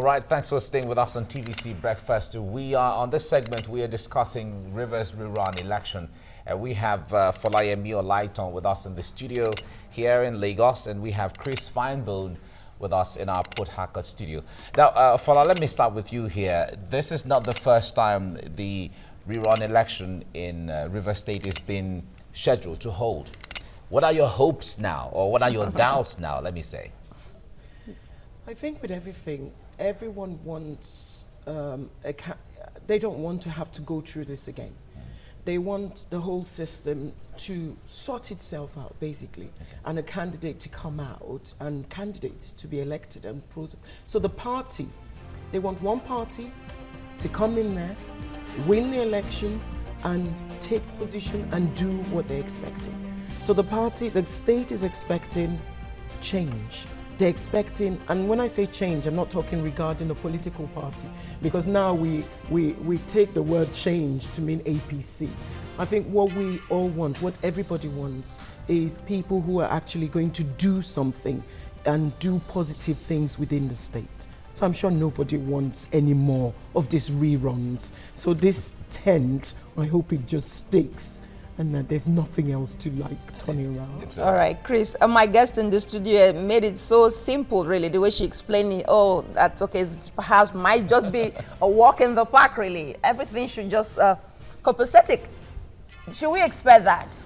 All right, thanks for staying with us on TVC Breakfast. We are on this segment, we are discussing Rivers RERUN election. We have Folayemi Olaitan with us in the studio here in Lagos, and we have Chris Feinbone with us in our Port Harcourt studio. Now, Fola, let me start with you here. This is not the first time the RERUN election in Rivers State is been scheduled to hold. What are your hopes now, or what are your doubts now, let me say? I think with everything, everyone wants, they don't want to have to go through this again. They want the whole system to sort itself out, basically, and a candidate to come out and candidates to be elected. And so the party, they want one party to come in there, win the election, and take position and do what they're expecting. So the party, the state is expecting change. They're expecting, and when I say change, I'm not talking regarding a political party, because now we take the word change to mean APC. I think what we all want, what everybody wants, is people who are actually going to do something and do positive things within the state. So I'm sure nobody wants any more of these reruns. So this tent, I hope it just sticks, and there's nothing else to like turning around. All right, Chris, my guest in the studio made it so simple, really, the way she explained it. Oh, that's okay, perhaps might just be a walk in the park, really. Everything should just copacetic. Should we expect that?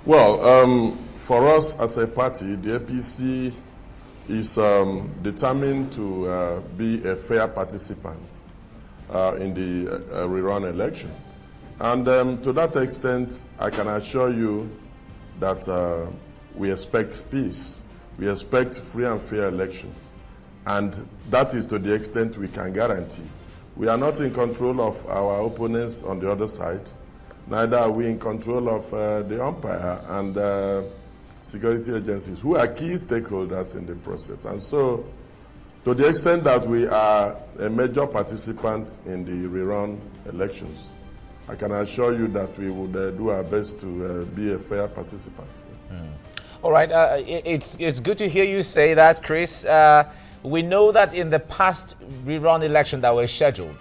Well, for us as a party, the APC is determined to be a fair participant in the RERUN election. And to that extent, I can assure you that we expect peace. We expect free and fair election. And that is to the extent we can guarantee. We are not in control of our opponents on the other side. Neither are we in control of the umpire and security agencies, who are key stakeholders in the process. And so, to the extent that we are a major participant in the RERUN elections, I can assure you that we would do our best to be a fair participant. All right, it's good to hear you say that, Chris. We know that in the past RERUN election that were scheduled,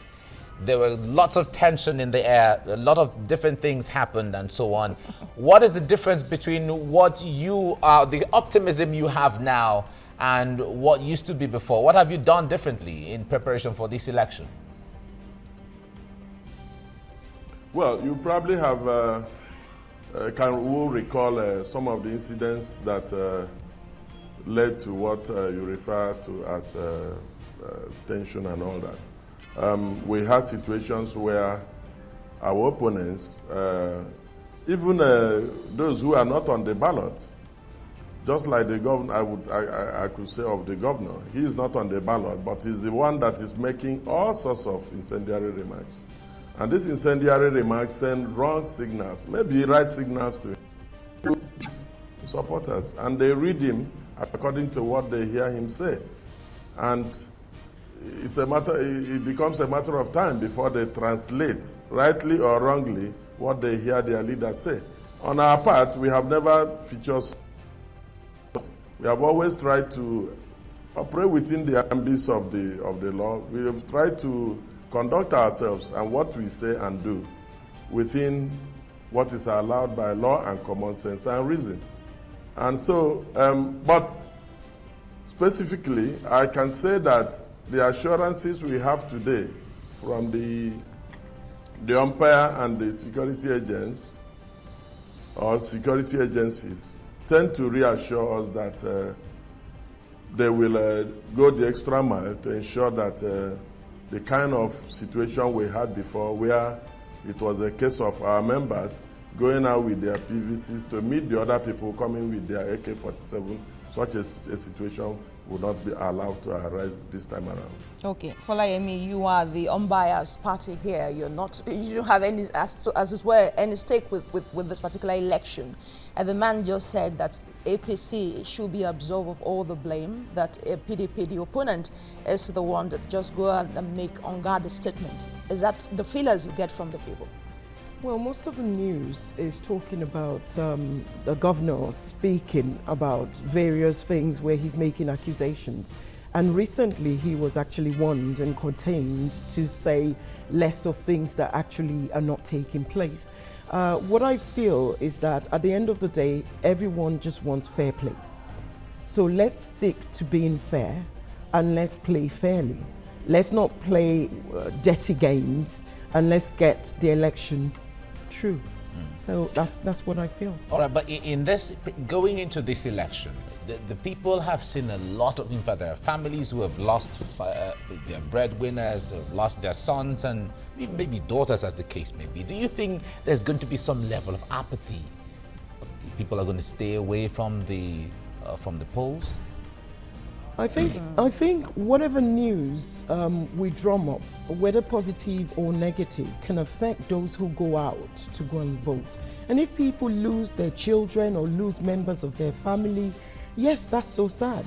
there were lots of tension in the air, a lot of different things happened and so on. What is the difference between what you are, the optimism you have now, and what used to be before? What have you done differently in preparation for this election? Well, you probably have, will recall some of the incidents that led to what you refer to as tension and all that. We had situations where our opponents, even those who are not on the ballot, just like the governor, I could say of the governor, he is not on the ballot, but he's the one that is making all sorts of incendiary remarks. And these incendiary remarks send wrong signals, maybe right signals to supporters, and they read him according to what they hear him say. And it becomes a matter of time before they translate, rightly or wrongly, what they hear their leaders say. On our part, we have never featured. We have always tried to operate within the ambits of the law. We have tried to conduct ourselves and what we say and do within what is allowed by law and common sense and reason. And so, but specifically, I can say that the assurances we have today from the umpire and the security agents or security agencies tend to reassure us that they will go the extra mile to ensure that the kind of situation we had before, where it was a case of our members going out with their PVCs to meet the other people coming with their AK-47, such a situation would not be allowed to arise this time around. Okay, Folayemi, you are the unbiased party here. You don't have any, as it were, any stake with this particular election. And the man just said that APC should be absolved of all the blame, that PDP, the opponent, is the one that just go out and make unguarded statement. Is that the feelers you get from the people? Well, most of the news is talking about the governor speaking about various things where he's making accusations. And recently he was actually warned and contained to say less of things that actually are not taking place. What I feel is that at the end of the day, everyone just wants fair play. So let's stick to being fair and let's play fairly. Let's not play dirty games, and let's get the election true. So that's what I feel. All right, but in this, going into this election, the people have seen a lot of, in fact, there are families who have lost their breadwinners, they've lost their sons and maybe daughters, as the case may be. Do you think there's going to be some level of apathy? People are going to stay away from the polls? I think whatever news we drum up, whether positive or negative, can affect those who go out to go and vote. And if people lose their children or lose members of their family, yes, that's so sad.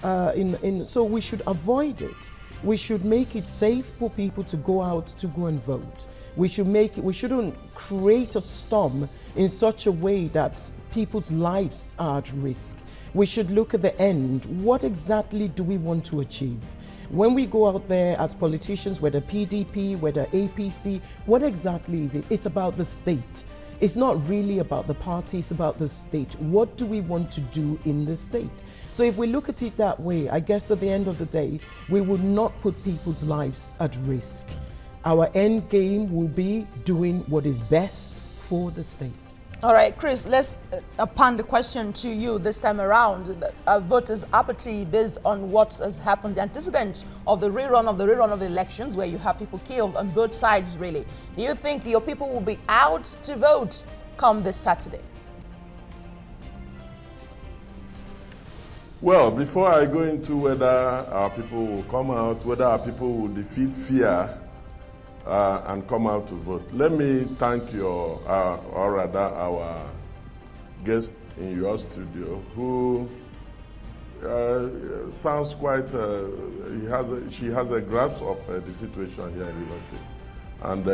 So we should avoid it. We should make it safe for people to go out to go and vote. We shouldn't create a storm in such a way that people's lives are at risk. We should look at the end. What exactly do we want to achieve? When we go out there as politicians, whether PDP, whether APC, what exactly is it? It's about the state. It's not really about the party, it's about the state. What do we want to do in the state? So if we look at it that way, I guess at the end of the day, we would not put people's lives at risk. Our end game will be doing what is best for the state. All right, Chris, let's pan the question to you this time around. Voters' apathy based on what has happened, the antecedent of the rerun of the elections, where you have people killed on both sides, really. Do you think your people will be out to vote come this Saturday? Well, before I go into whether our people will come out, whether our people will defeat fear and come out to vote, let me thank your, or rather our guest in your studio, who sounds quite, she has a grasp of the situation here in Rivers State. And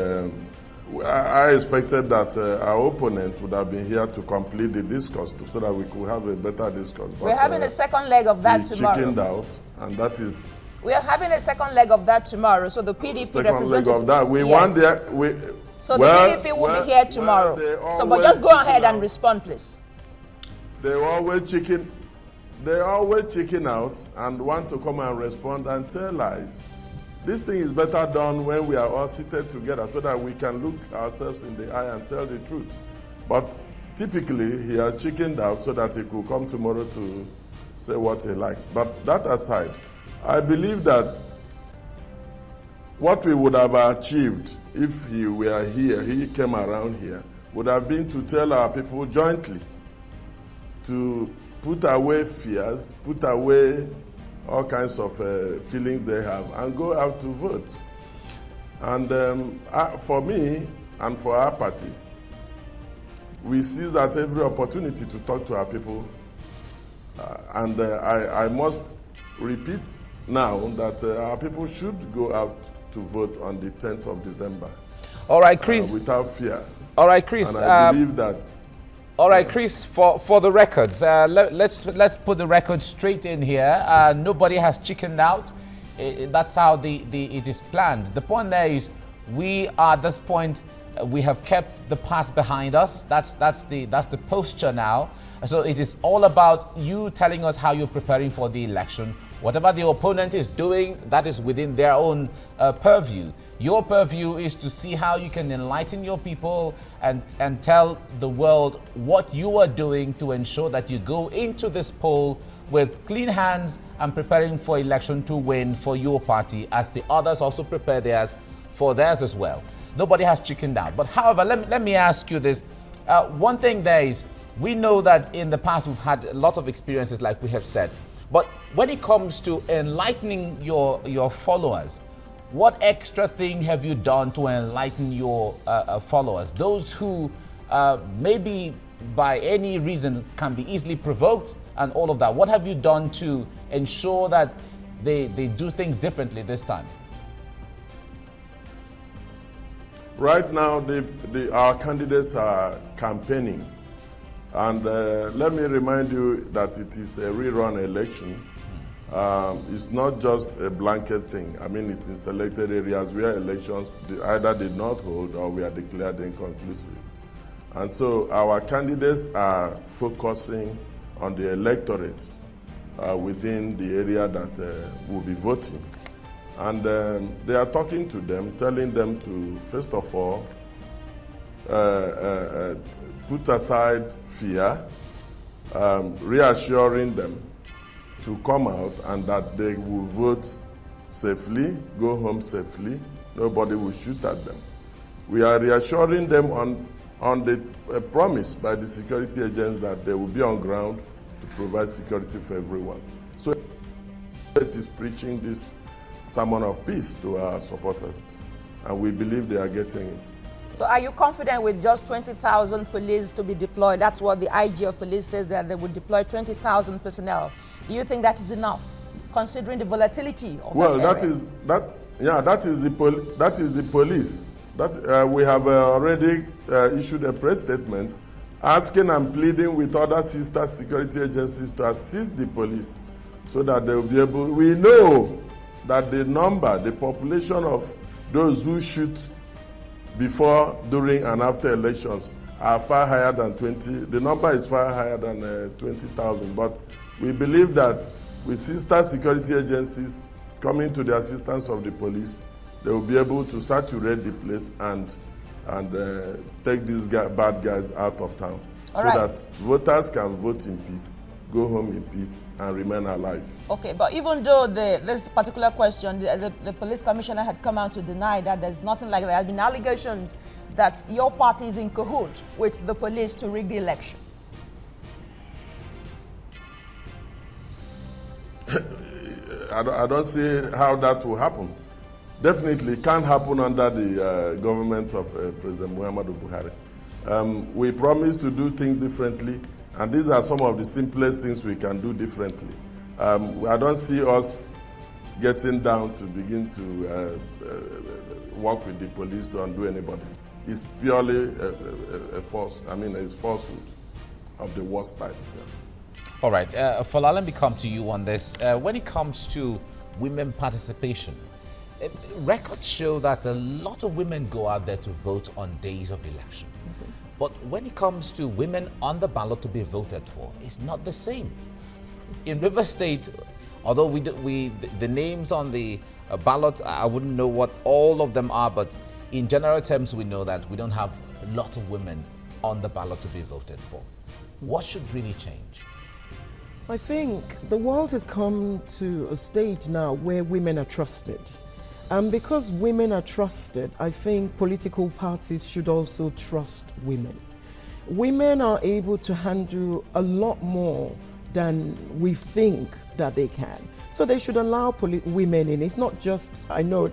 I expected that our opponent would have been here to complete the discourse so that we could have a better discourse. We're having a second leg of that tomorrow. Chickened out, and that is... We are having a second leg of that tomorrow. So the PDP second leg of that. We yes. want the... So the PDP will be here tomorrow. So, but just go ahead and respond, please. They always chicken out and want to come and respond and tell lies. This thing is better done when we are all seated together so that we can look ourselves in the eye and tell the truth. But typically, he has chickened out so that he could come tomorrow to say what he likes. But that aside, I believe that what we would have achieved if he were here, he came around here, would have been to tell our people jointly to put away fears, put away all kinds of feelings they have, and go out to vote. And for me and for our party, we seize at every opportunity to talk to our people. And I must repeat now that our people should go out to vote on the 10th of December. All right, Chris. Without fear. All right, Chris. And I believe that. All right, Chris, for the records, let's put the record straight in here. Nobody has chickened out. That's how it is planned. The point there is we are at this point, we have kept the past behind us. That's the posture now. So it is all about you telling us how you're preparing for the election. Whatever the opponent is doing, that is within their own purview. Your purview is to see how you can enlighten your people and tell the world what you are doing to ensure that you go into this poll with clean hands and preparing for election to win for your party, as the others also prepare theirs for theirs as well. Nobody has chickened out. But however, let me ask you this. One thing there is, we know that in the past we've had a lot of experiences, like we have said. But when it comes to enlightening your followers, what extra thing have you done to enlighten your followers? Those who maybe by any reason can be easily provoked and all of that. What have you done to ensure that they do things differently this time? Right now, our candidates are campaigning. And let me remind you that it is a rerun election. It's not just a blanket thing. I mean, it's in selected areas where elections either did not hold or were declared inconclusive. And so our candidates are focusing on the electorates within the area that will be voting. And they are talking to them, telling them to, first of all, put aside fear, reassuring them to come out and that they will vote safely, go home safely, nobody will shoot at them. We are reassuring them on the promise by the security agents that they will be on ground to provide security for everyone. So it is preaching this sermon of peace to our supporters, and we believe they are getting it. So are you confident with just 20,000 police to be deployed? That's what the IG of police says, that they would deploy 20,000 personnel. Do you think that is enough, considering the volatility of that area? That is the police. That we have already issued a press statement asking and pleading with other sister security agencies to assist the police so that they will be able. We know that the population of those who shoot before, during, and after elections are far higher than 20. The number is far higher than 20,000. But we believe that with sister security agencies coming to the assistance of the police, they will be able to saturate the place and take these bad guys out of town, that voters can vote in peace, go home in peace, and remain alive. Okay, but even though this particular question, the police commissioner had come out to deny that there's nothing like that. There have been allegations that your party is in cahoot with the police to rig the election. I don't see how that will happen. Definitely can't happen under the government of President Muhammadu Buhari. We promise to do things differently, and these are some of the simplest things we can do differently. I don't see us getting down to begin to work with the police to undo anybody. It's purely it's falsehood of the worst type. Yeah. All right, Fola, let me come to you on this. When it comes to women participation, records show that a lot of women go out there to vote on days of election. But when it comes to women on the ballot to be voted for, it's not the same. In River State, although the names on the ballot, I wouldn't know what all of them are, but in general terms, we know that we don't have a lot of women on the ballot to be voted for. What should really change? I think the world has come to a stage now where women are trusted. And because women are trusted, I think political parties should also trust women. Women are able to handle a lot more than we think that they can. So they should allow women in. It's not just, I know,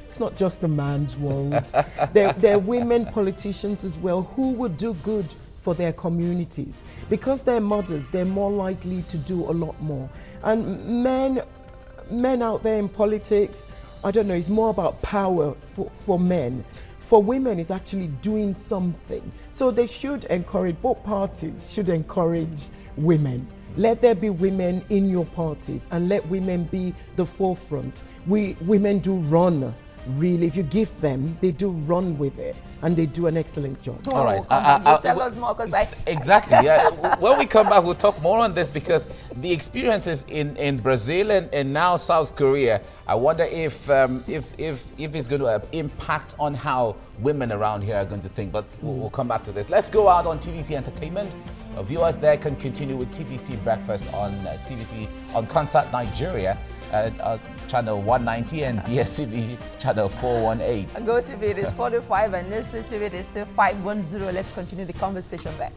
it's not just a man's world. There are women politicians as well who would do good for their communities. Because they're mothers, they're more likely to do a lot more. And men out there in politics, I don't know, it's more about power for men. For women, it's actually doing something. So they should encourage, both parties should encourage women. Let there be women in your parties and let women be the forefront. Women do run, really. If you give them, they do run with it. And they do an excellent job. All right. Tell us more, because exactly. Yeah. When we come back, we'll talk more on this, because the experiences in Brazil and now South Korea, I wonder if it's going to impact on how women around here are going to think. But we'll come back to this. Let's go out on TVC Entertainment. Viewers there can continue with TVC Breakfast on TVC on Concert Nigeria. Channel 190 and DSTV channel 418. Go TV, it is 45 and Listen TV, it is still 510. Let's continue the conversation there.